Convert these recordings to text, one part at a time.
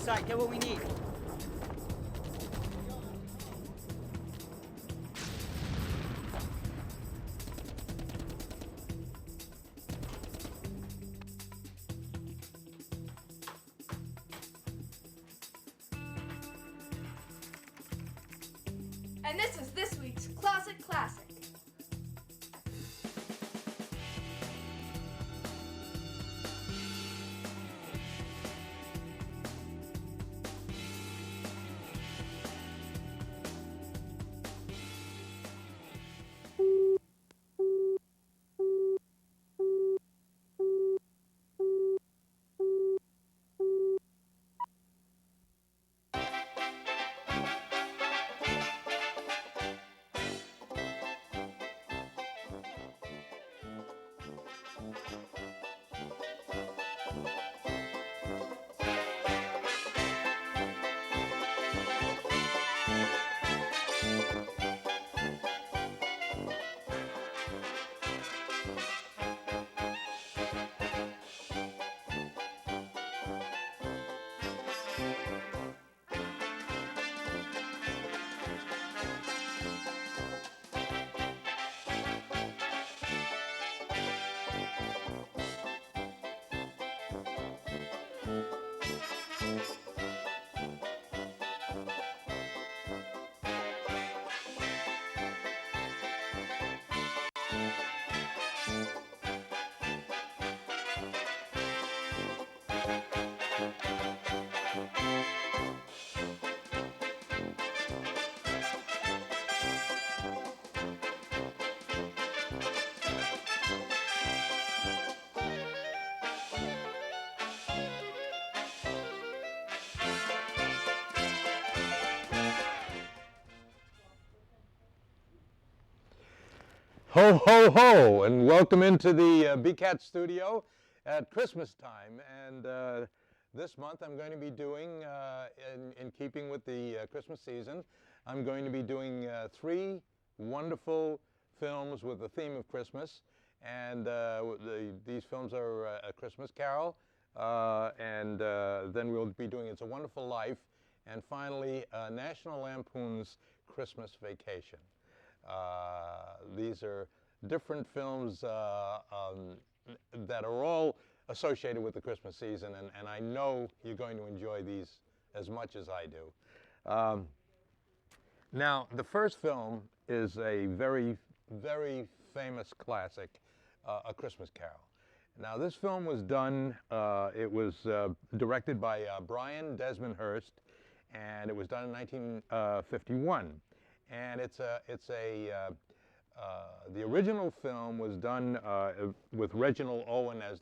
inside. Get what we need. And this is this week's Closet Classic. Ho, ho, ho, and welcome into the BCAT studio at Christmas time. And this month I'm going to be doing, in keeping with the Christmas season, I'm going to be doing 3 wonderful films with the theme of Christmas. And these films are A Christmas Carol, and then we'll be doing It's a Wonderful Life, and finally National Lampoon's Christmas Vacation. These are different films that are all associated with the Christmas season, and I know you're going to enjoy these as much as I do. Now, the first film is a very, very famous classic, A Christmas Carol. Now, this film was done, it was directed by Brian Desmond Hurst, and it was done in 1951. And the original film was done with Reginald Owen as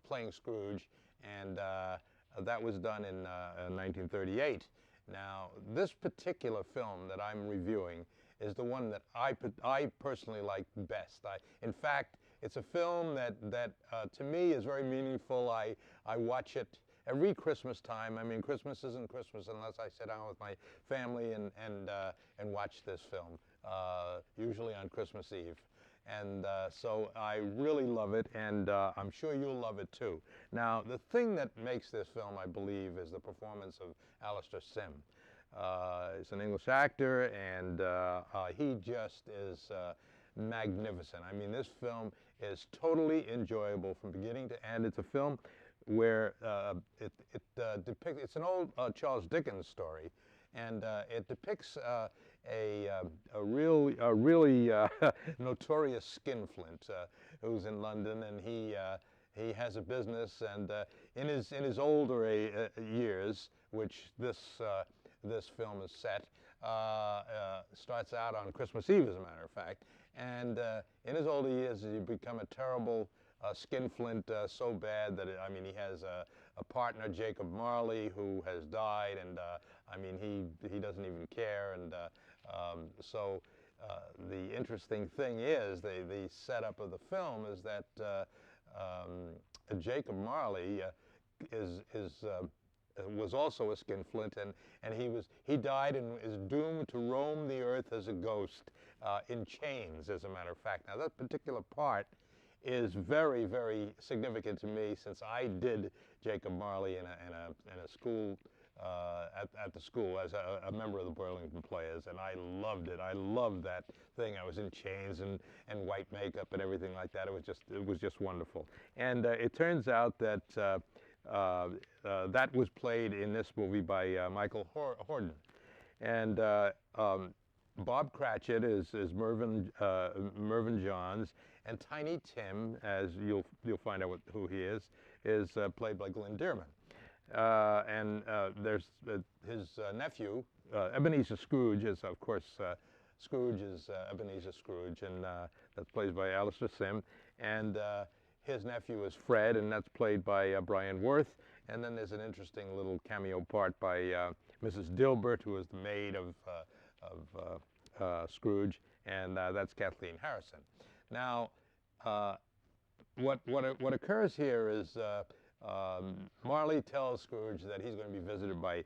playing Scrooge, and that was done in 1938. Now, this particular film that I'm reviewing is the one that I personally like best. In fact, it's a film that to me is very meaningful. I watch it every Christmas time. I mean, Christmas isn't Christmas unless I sit down with my family and watch this film, usually on Christmas Eve. And so I really love it, and I'm sure you'll love it too. Now, the thing that makes this film, I believe, is the performance of Alistair Sim. He's an English actor, and he just is magnificent. I mean, this film is totally enjoyable from beginning to end. It's a film where it depicts, it's an old Charles Dickens story, and it depicts a really notorious skinflint who's in London, and he has a business, and in his older years, which this film is set, starts out on Christmas Eve, as a matter of fact, and in his older years he become a terrible skinflint, so bad that I mean, he has a partner, Jacob Marley, who has died, and I mean, he doesn't even care, and so the interesting thing is the setup of the film is that Jacob Marley was also a skinflint, and he died and is doomed to roam the earth as a ghost, in chains, as a matter of fact. Now, that particular part is very, very significant to me, since I did Jacob Marley in a school, at the school as a member of the Burlington Players, and I loved it. I loved that thing. I was in chains and white makeup and everything like that. It was just wonderful. And it turns out that that was played in this movie by Michael Hordern. And Bob Cratchit is Mervyn Johns, and Tiny Tim, as you'll find out who he is played by Glenn Dearman. And there's his nephew, Ebenezer Scrooge, is of course Scrooge is Ebenezer Scrooge, and that's played by Alistair Sim. And his nephew is Fred, and that's played by Brian Worth. And then there's an interesting little cameo part by Mrs. Dilbert, who is the maid of Scrooge, and that's Kathleen Harrison. Now, what occurs here is Marley tells Scrooge that he's going to be visited by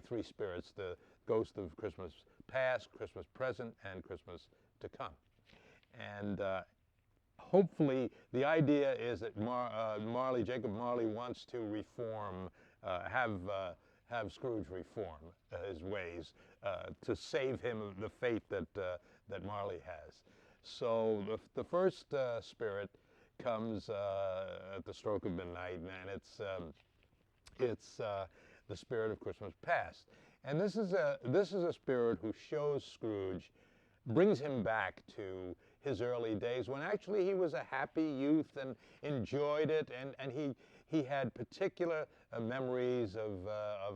three spirits: the ghost of Christmas past, Christmas present, and Christmas to come. And hopefully, the idea is that Jacob Marley wants to reform, have Scrooge reform his ways to save him of the fate that Marley has. So the first spirit comes at the stroke of midnight, and it's the spirit of Christmas past. And this is a spirit who shows Scrooge, brings him back to his early days when actually he was a happy youth and enjoyed it, and he had particular memories of a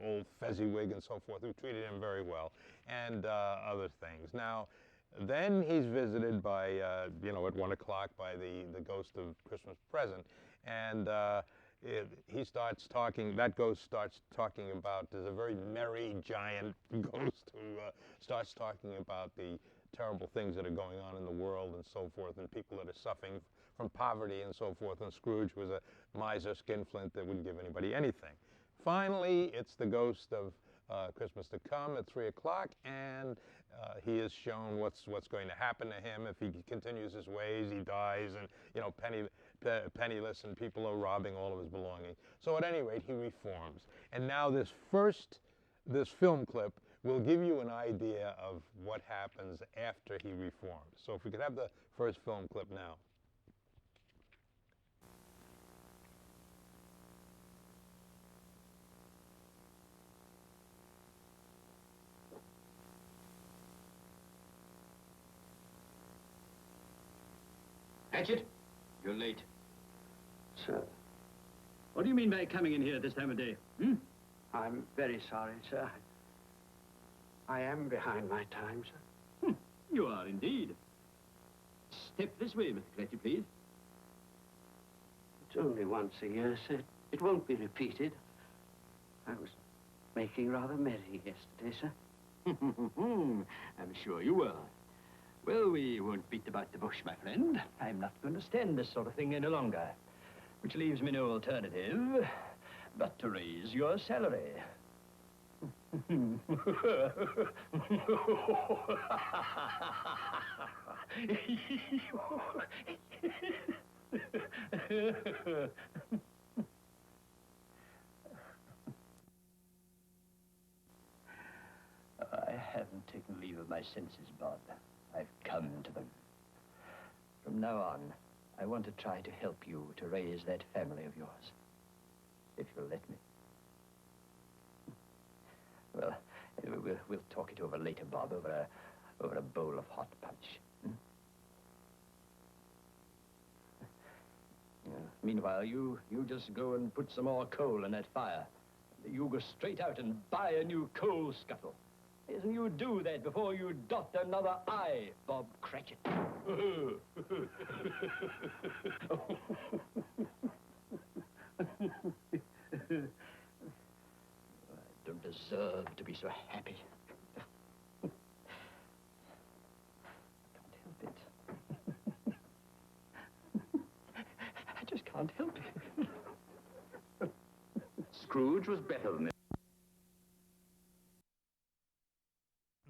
old Fezziwig and so forth, who treated him very well, and other things. Now, then he's visited by, at 1 o'clock by the ghost of Christmas present, and he starts talking. That ghost starts talking about. There's a very merry giant ghost who starts talking about the terrible things that are going on in the world and so forth, and people that are suffering from poverty and so forth. And Scrooge was a miser skinflint that wouldn't give anybody anything. Finally, it's the ghost of Christmas to come at 3 o'clock, and he is shown what's going to happen to him if he continues his ways. He dies, and penniless, and people are robbing all of his belongings. So at any rate, he reforms. And now this film clip will give you an idea of what happens after he reforms. So if we could have the first film clip now. Hatchet, you're late. Sir, What do you mean by coming in here at this time of day? I'm very sorry, sir. I am behind my time, sir. You are indeed. Step this way, Mr. Cratchit, please. It's only once a year, sir. It won't be repeated. I was making rather merry yesterday, sir. I'm sure you were. Well, we won't beat about the bush, my friend. I'm not going to stand this sort of thing any longer. Which leaves me no alternative but to raise your salary. I haven't taken leave of my senses, Bob. I've come to them. From now on, I want to try to help you to raise that family of yours. If you'll let me. Well, anyway, we'll talk it over later, Bob, over a bowl of hot punch. Meanwhile, you just go and put some more coal in that fire. You go straight out and buy a new coal scuttle. Yes, and you do that before you dot another I, Bob Cratchit. I don't deserve to be so happy. I can't help it. I just can't help it. Scrooge was better than this.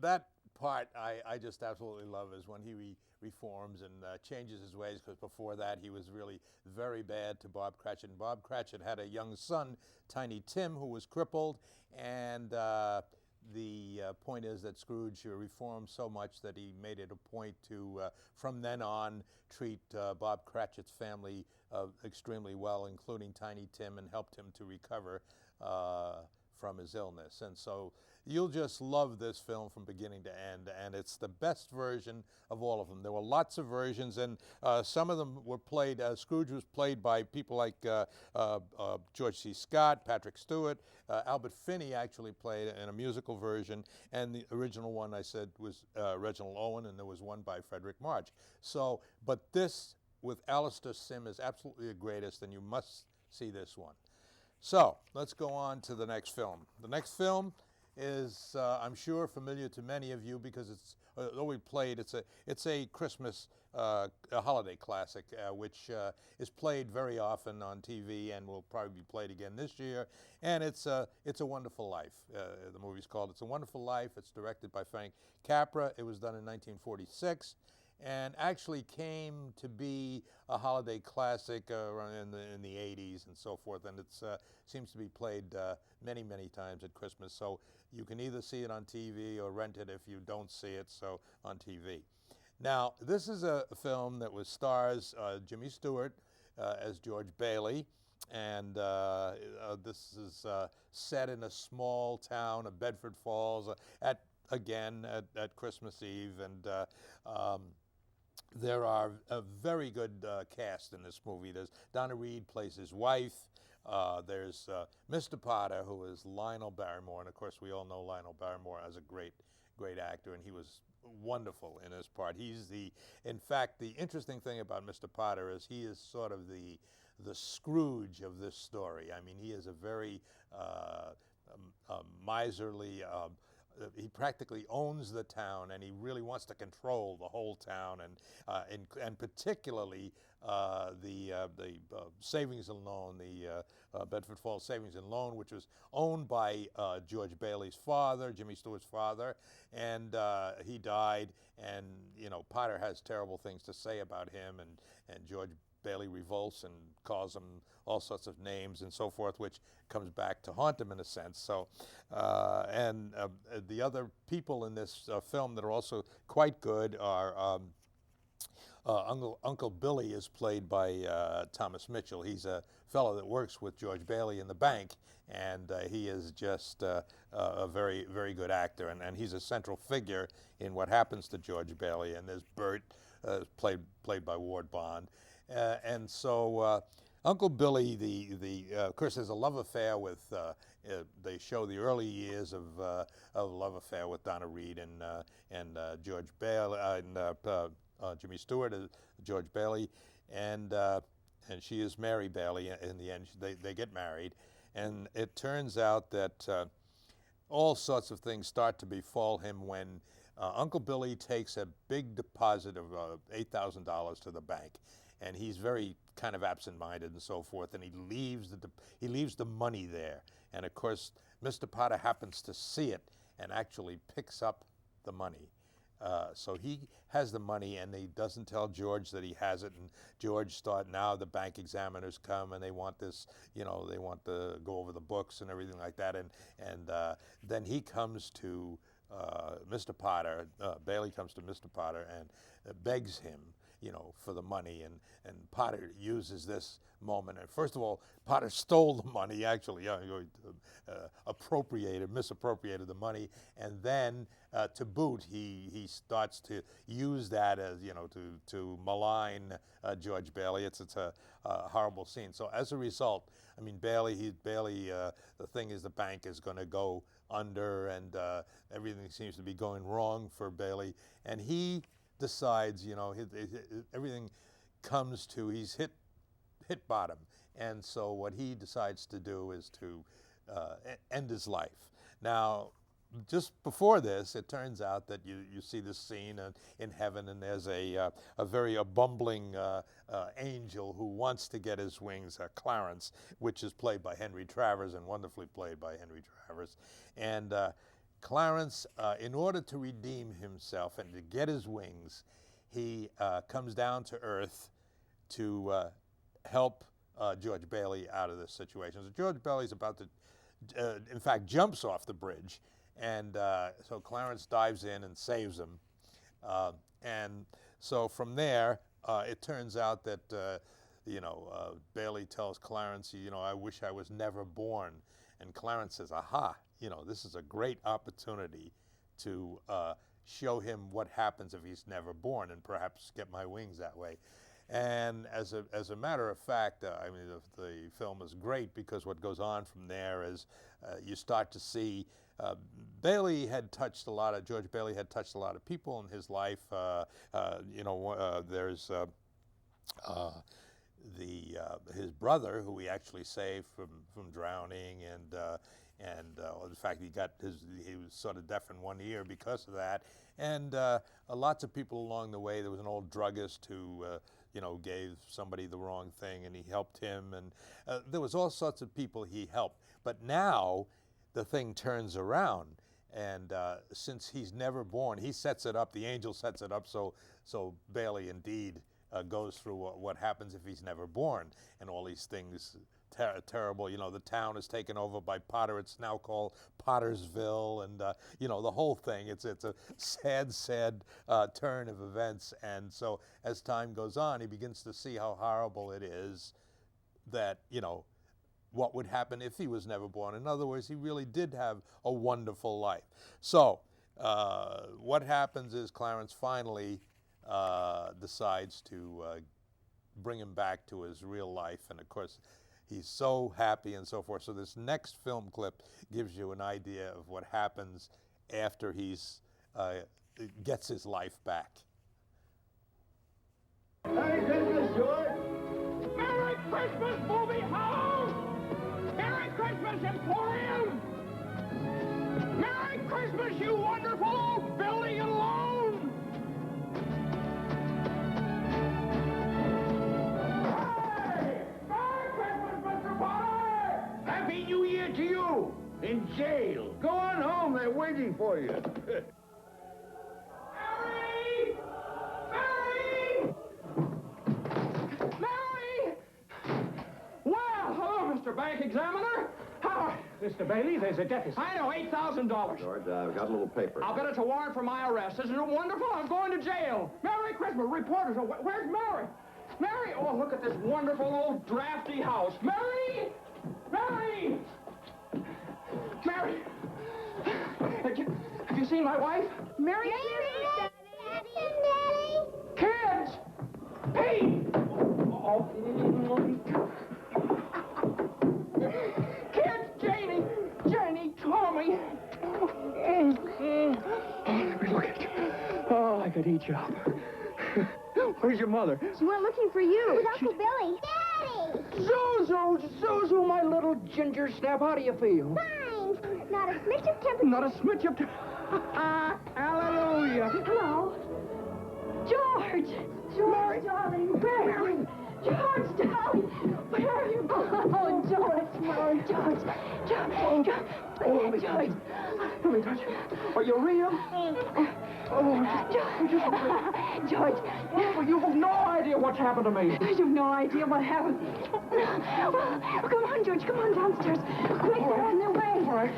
That part I just absolutely love is when he reforms and changes his ways, because before that he was really very bad to Bob Cratchit. And Bob Cratchit had a young son, Tiny Tim, who was crippled, and the point is that Scrooge reformed so much that he made it a point to, from then on, treat Bob Cratchit's family extremely well, including Tiny Tim, and helped him to recover from his illness. And so you'll just love this film from beginning to end, and it's the best version of all of them. There were lots of versions, and some of them were played, Scrooge was played by people like George C. Scott, Patrick Stewart, Albert Finney actually played in a musical version, and the original one I said was Reginald Owen, and there was one by Frederick March. So, but this with Alistair Sim is absolutely the greatest, and you must see this one. So let's go on to the next film. The next film is, I'm sure, familiar to many of you because it's though we played. It's a Christmas a holiday classic, which is played very often on TV and will probably be played again this year. And it's A Wonderful Life. The movie's called It's a Wonderful Life. It's directed by Frank Capra. It was done in 1946. And actually came to be a holiday classic in the 80s and so forth, and it seems to be played many, many times at Christmas. So you can either see it on TV or rent it if you don't see it, so on TV. Now, this is a film that stars Jimmy Stewart as George Bailey, and this is set in a small town of Bedford Falls at Christmas Eve, and there are a very good cast in this movie. There's Donna Reed plays his wife. There's Mr. Potter, who is Lionel Barrymore, and of course we all know Lionel Barrymore as a great actor, and he was wonderful in his part. In fact, the interesting thing about Mr. Potter is he is sort of the Scrooge of this story. I mean, he is a very miserly. He practically owns the town, and he really wants to control the whole town, and particularly the savings and loan, the Bedford Falls Savings and Loan, which was owned by George Bailey's father, Jimmy Stewart's father, and he died. And Potter has terrible things to say about him, and George Bailey revolts and calls him all sorts of names and so forth, which comes back to haunt him in a sense. So, and the other people in this film that are also quite good are Uncle Billy is played by Thomas Mitchell. He's a fellow that works with George Bailey in the bank, and he is just a very, very good actor, and he's a central figure in what happens to George Bailey. And there's Bert, played by Ward Bond. And so Uncle Billy, of course, there's a love affair with. They show the early years of love affair with Donna Reed and George Bailey and Jimmy Stewart, George Bailey, and she is Mary Bailey. In the end, they get married, and it turns out that all sorts of things start to befall him when Uncle Billy takes a big deposit of $8,000 to the bank. And he's very kind of absent-minded and so forth, and he leaves the money there. And of course, Mr. Potter happens to see it and actually picks up the money. So he has the money, and he doesn't tell George that he has it. And George now the bank examiners come, and they want this, they want to go over the books and everything like that. And then he comes to Mr. Potter. Bailey comes to Mr. Potter and begs him, for the money, and Potter uses this moment. And first of all, Potter stole the money, actually, misappropriated the money, and then to boot, he starts to use that as, to malign George Bailey. It's a horrible scene. So as a result, I mean, Bailey, the thing is, the bank is going to go under, and everything seems to be going wrong for Bailey, and he decides, everything comes to, he's hit bottom, and so what he decides to do is to end his life. Now, just before this, it turns out that you see this scene in heaven, and there's a very bumbling angel who wants to get his wings, Clarence, which is played by Henry Travers, and wonderfully played by Henry Travers, and Clarence, in order to redeem himself and to get his wings, he comes down to Earth to help George Bailey out of this situation. So George Bailey's about to, in fact, jumps off the bridge, and so Clarence dives in and saves him. And so from there, it turns out that, Bailey tells Clarence, I wish I was never born. And Clarence says, aha, this is a great opportunity to show him what happens if he's never born and perhaps get my wings that way. And as a matter of fact, the film is great because what goes on from there is you start to see George Bailey had touched a lot of people in his life. There's his brother, who he actually saved from drowning, and in fact he was sort of deaf in one ear because of that. And lots of people along the way. There was an old druggist who gave somebody the wrong thing, and he helped him, and there was all sorts of people he helped. But now the thing turns around, and since he's never born, he sets it up, the angel sets it up so Bailey indeed goes through what happens if he's never born, and all these things terrible. The town is taken over by Potter. It's now called Pottersville, and the whole thing. It's a sad turn of events. And so as time goes on, he begins to see how horrible it is that what would happen if he was never born. In other words, he really did have a wonderful life. So what happens is Clarence finally decides to bring him back to his real life, and of course he's so happy and so forth. So this next film clip gives you an idea of what happens after he's gets his life back. Merry Christmas, George! Merry Christmas, movie house! Merry Christmas, Emporium! Merry Christmas, you wonderful old building and loan! Hey! Merry Christmas, Mr. Potter! Happy New Year to you! In jail. Go on home, they're waiting for you. Mary! Mary! Mary! Well, hello, Mr. Bank Examiner. How? Mr. Bailey, there's a deficit. I know, $8,000. George, I've got a little paper. I'll bet it's a warrant for my arrest. Isn't it wonderful? I'm going to jail. Merry Christmas. Reporters. Where's Mary? Mary! Oh, look at this wonderful old drafty house. Mary! Mary! Mary! Have you seen my wife? Mary, Kids! Pete! Oh. Kids! Janie, Tommy! Let me look at you. Oh, I could eat you up. Where's your mother? She went looking for you. With Uncle Billy. Daddy! Zuzu, my little ginger snap. How do you feel? Fine. Not a smidge of temperature. Not a smidge of... Hallelujah. Hello. George, darling. Mary. George, darling. Where are you? Oh, George. George. Let me touch you. Are you real? Oh, George. well, you have no idea what's happened to me. You have no idea what happened. Well, come on, George. Come on downstairs. Quick, they're on their way. All right.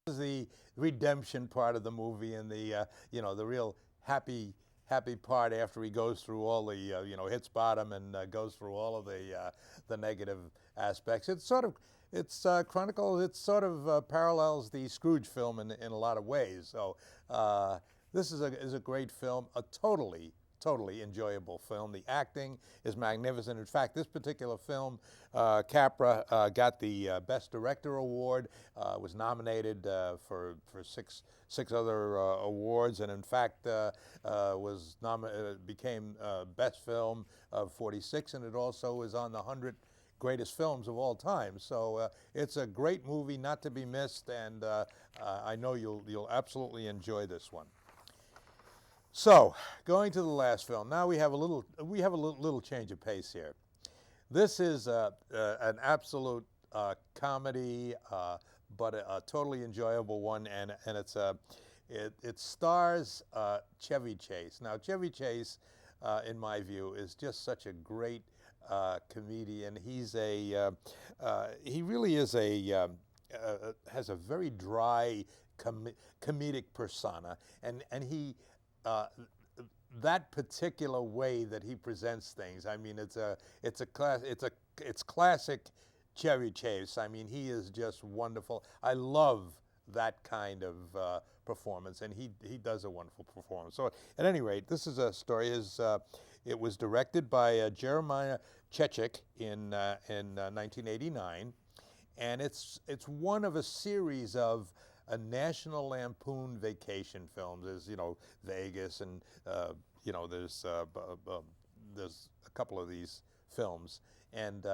This is the redemption part of the movie, and the the real happy part after he goes through all the hits bottom and goes through all of the negative aspects. It's sort of parallels the Scrooge film in a lot of ways. So this is a great film, a totally enjoyable film. The acting is magnificent. In fact, this particular film, Capra got the Best Director Award, was nominated for six other awards, and in fact became Best Film of 46, and it also is on the 100 greatest films of all time. So it's a great movie, not to be missed, and I know you'll absolutely enjoy this one. So, going to the last film. Now we have a little change of pace here. This is an absolute comedy, but a totally enjoyable one, and it's it stars Chevy Chase. Now, Chevy Chase, in my view, is just such a great comedian. He's he really is has a very dry comedic persona, and he that particular way that he presents things. I mean, it's classic Chevy Chase. I mean, he is just wonderful. I love that kind of performance, and he does a wonderful performance. So, at any rate, this is a story. It was directed by Jeremiah Chechik in 1989, and it's one of a series of National Lampoon vacation films. There's, you know, Vegas, and you know, there's a couple of these films, and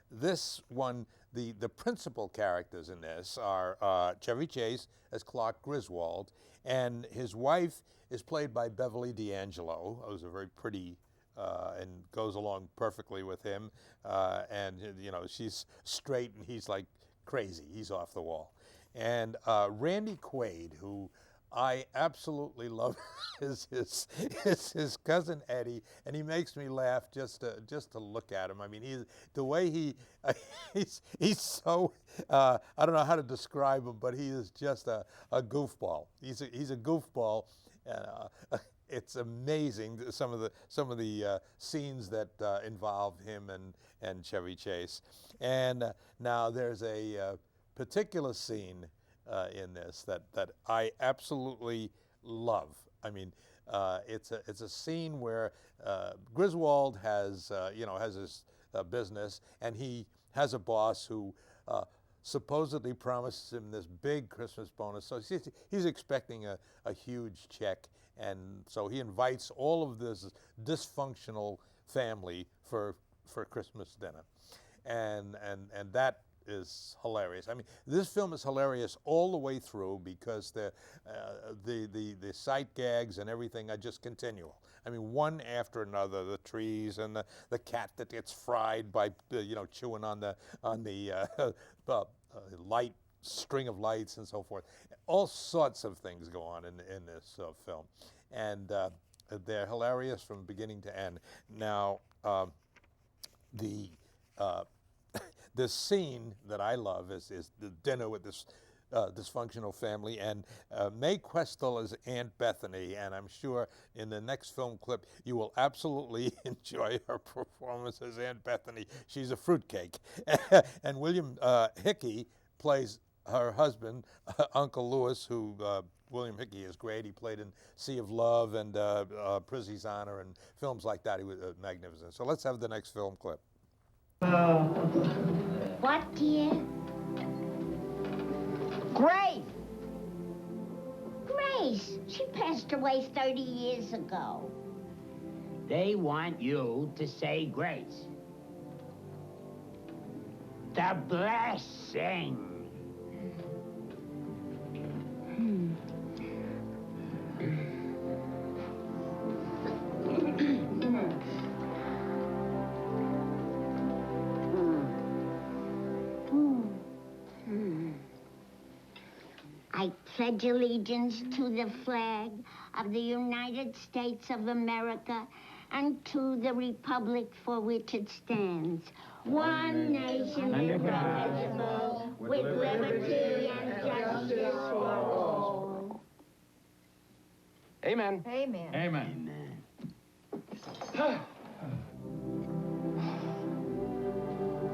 this one, the principal characters in this are Chevy Chase as Clark Griswold, and his wife is played by Beverly D'Angelo, who's a very pretty and goes along perfectly with him, and you know, she's straight and he's like crazy. He's off the wall. And Randy Quaid, who I absolutely love, is his cousin Eddie, and he makes me laugh just to look at him. I mean, the way he's so I don't know how to describe him, but he is just a goofball. He's a goofball. It's amazing some of the scenes that involve him and Chevy Chase. And now there's a particular scene in this that I absolutely love. I mean, it's a scene where Griswold has his business, and he has a boss who supposedly promises him this big Christmas bonus. So he's expecting a huge check, and so he invites all of this dysfunctional family for Christmas dinner, and that is hilarious. I mean, this film is hilarious all the way through because the sight gags and everything are just continual. I mean, one after another, the trees and the cat that gets fried by chewing on the light string of lights and so forth. All sorts of things go on in this film, and they're hilarious from beginning to end. Now, the scene that I love is the dinner with this dysfunctional family, and Mae Questel is Aunt Bethany, and I'm sure in the next film clip you will absolutely enjoy her performance as Aunt Bethany. She's a fruitcake. And William Hickey plays her husband, Uncle Lewis, who William Hickey is great. He played in Sea of Love and Prizzi's Honor and films like that. He was magnificent. So let's have the next film clip. What, dear? Grace! Grace! She passed away 30 years ago. They want you to say grace. The blessing. I pledge allegiance to the flag of the United States of America and to the republic for which it stands, one nation indivisible, with liberty and justice for all. Amen. Amen. Amen.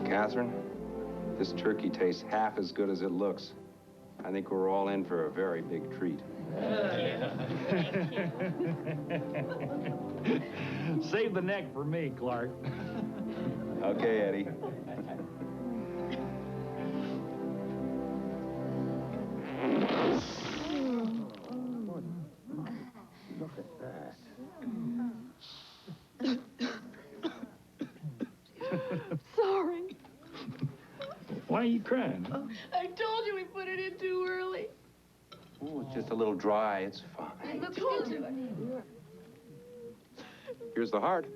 Catherine, this turkey tastes half as good as it looks. I think we're all in for a very big treat. Save the neck for me, Clark. Okay, Eddie. Look at that. Sorry. Why are you crying? I told you we put it in too early. Oh, it's just a little dry. It's fine. I told you. Here's the heart.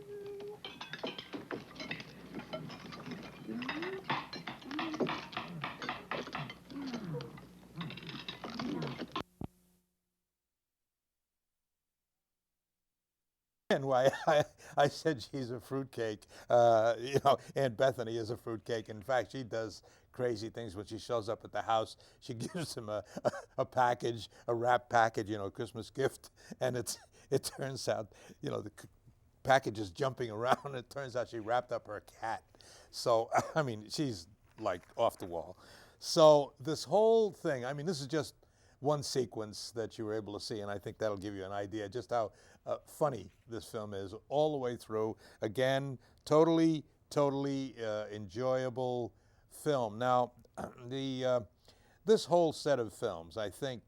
And why I said she's a fruitcake. Aunt Bethany is a fruitcake. In fact, she does crazy things when she shows up at the house. She gives him a package, a wrap package, a Christmas gift, and it turns out, the package is jumping around. And it turns out she wrapped up her cat. So I mean, she's like off the wall. So this whole thing, I mean, this is just one sequence that you were able to see, and I think that'll give you an idea just how funny this film is all the way through. Again, totally enjoyable film. Now, this whole set of films, I think,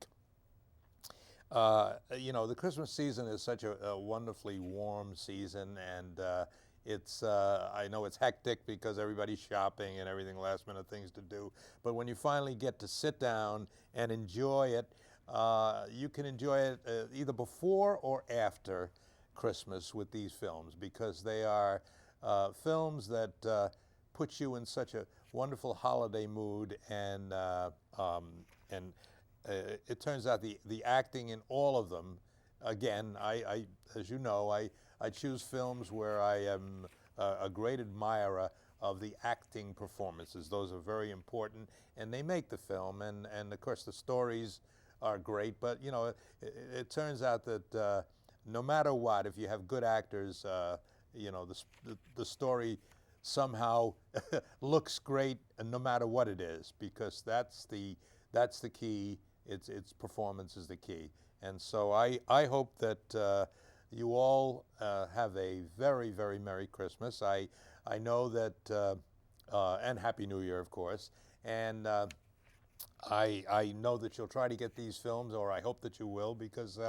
the Christmas season is such a wonderfully warm season, and I know it's hectic because everybody's shopping and everything, last minute things to do, but when you finally get to sit down and enjoy it, you can enjoy it either before or after Christmas with these films, because they are films that put you in such a wonderful holiday mood, and it turns out the acting in all of them, again, I as you know, I choose films where I am a great admirer of the acting performances. Those are very important, and they make the film, and of course the stories are great, but it turns out that no matter what, if you have good actors, the story somehow looks great, and no matter what it is, because that's the key. Its performance is the key. And so I hope that you all have a very, very Merry Christmas. I know that, and Happy New Year, of course. And I know that you'll try to get these films, or I hope that you will, because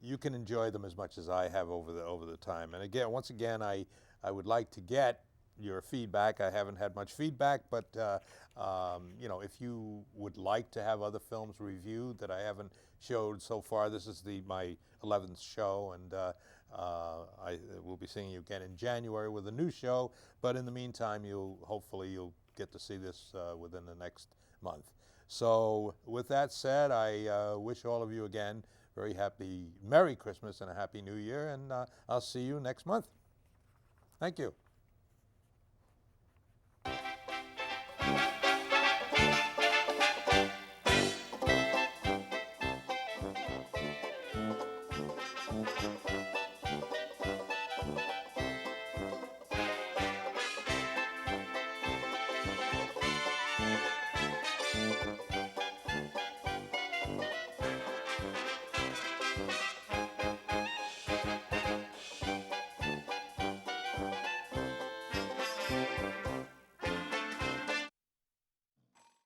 you can enjoy them as much as I have over the time. And again, once again, I would like to get your feedback. I haven't had much feedback, but if you would like to have other films reviewed that I haven't showed so far, this is my 11th show, and I will be seeing you again in January with a new show. But in the meantime, hopefully you'll get to see this within the next month. So with that said, I wish all of you again very happy Merry Christmas and a Happy New Year, and I'll see you next month. Thank you.